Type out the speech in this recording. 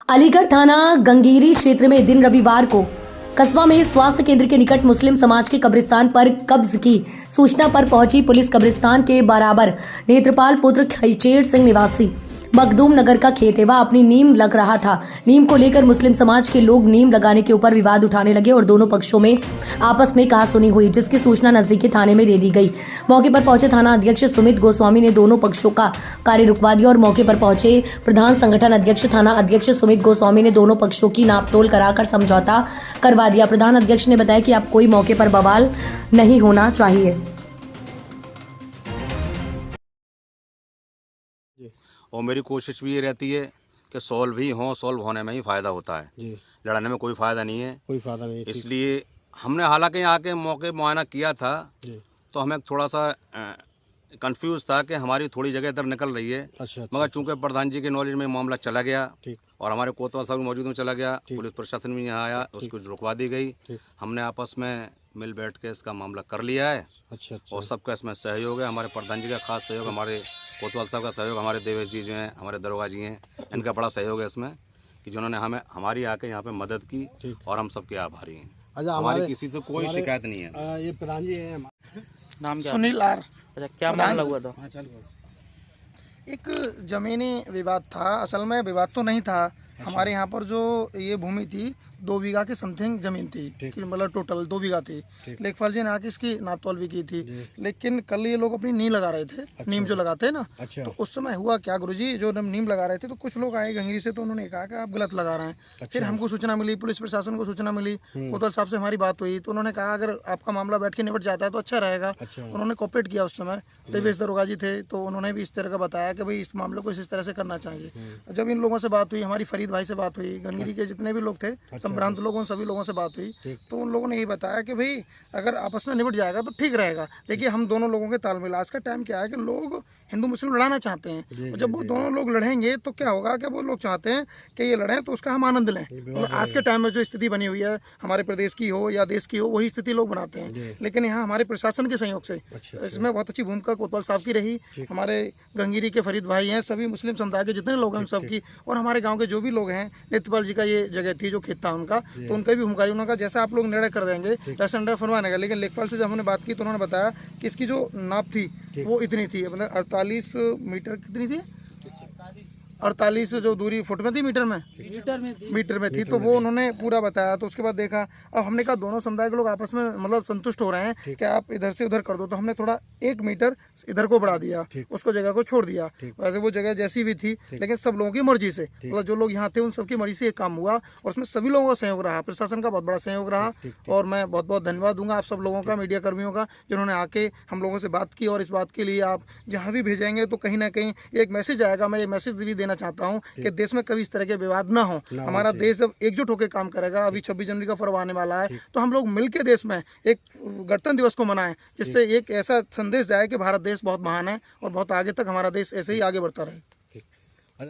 अलीगढ़ थाना गंगीरी क्षेत्र में दिन रविवार को कस्बा में स्वास्थ्य केंद्र के निकट मुस्लिम समाज के कब्रिस्तान पर कब्ज की सूचना पर पहुंची पुलिस कब्रिस्तान के बराबर नेत्रपाल पुत्र खैचेर सिंह निवासी मखदूम नगर का खेत है। वह अपनी नीम लग रहा था। नीम को लेकर मुस्लिम समाज के लोग नीम लगाने के ऊपर विवाद उठाने लगे और दोनों पक्षों में आपस में कहासुनी हुई, जिसकी सूचना नजदीकी थाने में दे दी गई। मौके पर पहुंचे थाना अध्यक्ष सुमित गोस्वामी ने दोनों पक्षों का कार्य रुकवा दिया और मौके पर पहुंचे प्रधान संगठन अध्यक्ष थाना अध्यक्ष सुमित गोस्वामी ने दोनों पक्षों की नापतोल कराकर समझौता करवा दिया। प्रधान अध्यक्ष ने बताया कि अब कोई मौके पर बवाल नहीं होना चाहिए। और मेरी कोशिश भी ये रहती है कि सॉल्व ही हो, सॉल्व होने में ही फ़ायदा होता है जी। लड़ने में कोई फ़ायदा नहीं है, कोई फ़ायदा नहीं। इसलिए हमने हालांकि यहाँ के मौके मुआयना किया था जी। तो हमें थोड़ा सा कंफ्यूज था कि हमारी थोड़ी जगह इधर निकल रही है। अच्छा। मगर चूंकि प्रधान जी के नॉलेज में मामला चला गया और हमारे कोतवाल साहब मौजूद में चला गया, पुलिस प्रशासन भी यहाँ आया, उसको रुकवा दी गई। हमने आपस में मिल बैठ के इसका मामला कर लिया है। अच्छा। और सबका इसमें सहयोग है, हमारे प्रधान जी का खास सहयोग, हमारे कोतवाल साहब का सहयोग, हमारे देवेश जी जो हैं, हमारे दरोगा जी हैं, इनका बड़ा सहयोग है इसमें कि जिन्होंने हमें हमारी आके यहाँ पे मदद की और हम सबके आभारी हैं। अच्छा, हमारी किसी से कोई शिकायत नहीं है। ये प्रधान जी हैं, नाम क्या? सुनील आर। अच्छा, क्या मामला हुआ था? एक जमीनी विवाद था। असल में विवाद तो नहीं था। हमारे यहाँ पर जो ये भूमि थी 2 बीघा की समथिंग जमीन थी, मतलब टोटल 2 बीघा थी। लेखपाल जी ने आके इसकी नापतोल भी की थी, लेकिन कल ये लोग अपनी नीम लगा रहे थे। अच्छा। नीम जो लगाते हैं ना। अच्छा। तो उस समय हुआ क्या गुरुजी, जो नीम लगा रहे थे तो कुछ लोग आए गंगीरी से, तो उन्होंने कहा कि आप गलत लगा रहे हैं। अच्छा। फिर हमको सूचना मिली, पुलिस प्रशासन को सूचना मिली, कोतवाल साहब से हमारी बात हुई तो उन्होंने कहा अगर आपका मामला बैठ के निपट जाता है तो अच्छा रहेगा। अच्छा। उन्होंने कोऑपरेट किया। उस समय देवेश दरोगा जी थे तो उन्होंने भी इस तरह का बताया कि भाई इस मामले को इस तरह से करना चाहिए। जब इन लोगों से बात हुई, हमारी फरीद भाई से बात हुई, गंगीरी के जितने भी लोग थे, संभ्रांत लोगों सभी लोगों से बात हुई तो उन लोगों ने यही बताया कि भाई अगर आपस में निपट जाएगा तो ठीक रहेगा। देखिए हम दोनों लोगों के तालमेल, आज का टाइम क्या है कि लोग हिंदू मुस्लिम लड़ाना चाहते हैं और जब वो दोनों लोग लड़ेंगे तो क्या होगा कि वो लोग चाहते हैं कि ये लड़ें तो उसका हम आनंद लें। मतलब आज के टाइम में जो स्थिति बनी हुई है हमारे प्रदेश की हो या देश की हो, वही स्थिति लोग बनाते हैं। लेकिन यहाँ हमारे प्रशासन के सहयोग से इसमें बहुत अच्छी भूमिका कोतवाल साहब की रही। हमारे गंगीरी के फरीद भाई हैं, सभी मुस्लिम समुदाय के जितने लोग हैं सबकी, और हमारे गाँव के जो भी लोग हैं, नेत्रपाल जी का ये जगह थी जो खेत था उनका, तो उनका भी भूमिका। उनका जैसा आप लोग निर्णय कर देंगे वैसा निर्णय फरमाने का। लेकिन लेखपाल से जब हमने बात की तो उन्होंने बताया कि इसकी जो नाप थी वो इतनी थी, मतलब 48 मीटर कितनी थी, 48 जो दूरी फुट में थी, मीटर में थी। तो वो उन्होंने पूरा बताया। तो उसके बाद देखा, अब हमने कहा दोनों समुदाय के लोग आपस में मतलब संतुष्ट हो रहे हैं कि आप इधर से उधर कर दो, तो हमने थोड़ा 1 मीटर इधर को बढ़ा दिया, उसको जगह को छोड़ दिया। वैसे वो जगह जैसी भी थी, लेकिन सब लोगों की मर्जी से, मतलब जो लोग यहाँ थे उन सबकी मर्जी से ये काम हुआ और उसमें सभी लोगों का सहयोग रहा, प्रशासन का बहुत बड़ा सहयोग रहा। और मैं बहुत बहुत धन्यवाद दूंगा आप सब लोगों का, मीडिया कर्मियों का, जिन्होंने आके हम लोगों से बात की। और इस बात के लिए आप जहाँ भी भेजेंगे तो कहीं ना कहीं एक मैसेज आएगा। मैं ये मैसेज भी देना चाहता हूँ कि देश में कभी इस तरह के विवाद ना हो। हमारा देश जब एकजुट होकर काम करेगा, अभी 26 जनवरी का पर्व आने वाला है, तो हम लोग मिलकर देश में एक गणतंत्र दिवस को मनाएं, जिससे एक ऐसा संदेश जाए कि भारत देश बहुत महान है और बहुत आगे तक हमारा देश ऐसे ही आगे बढ़ता रहे।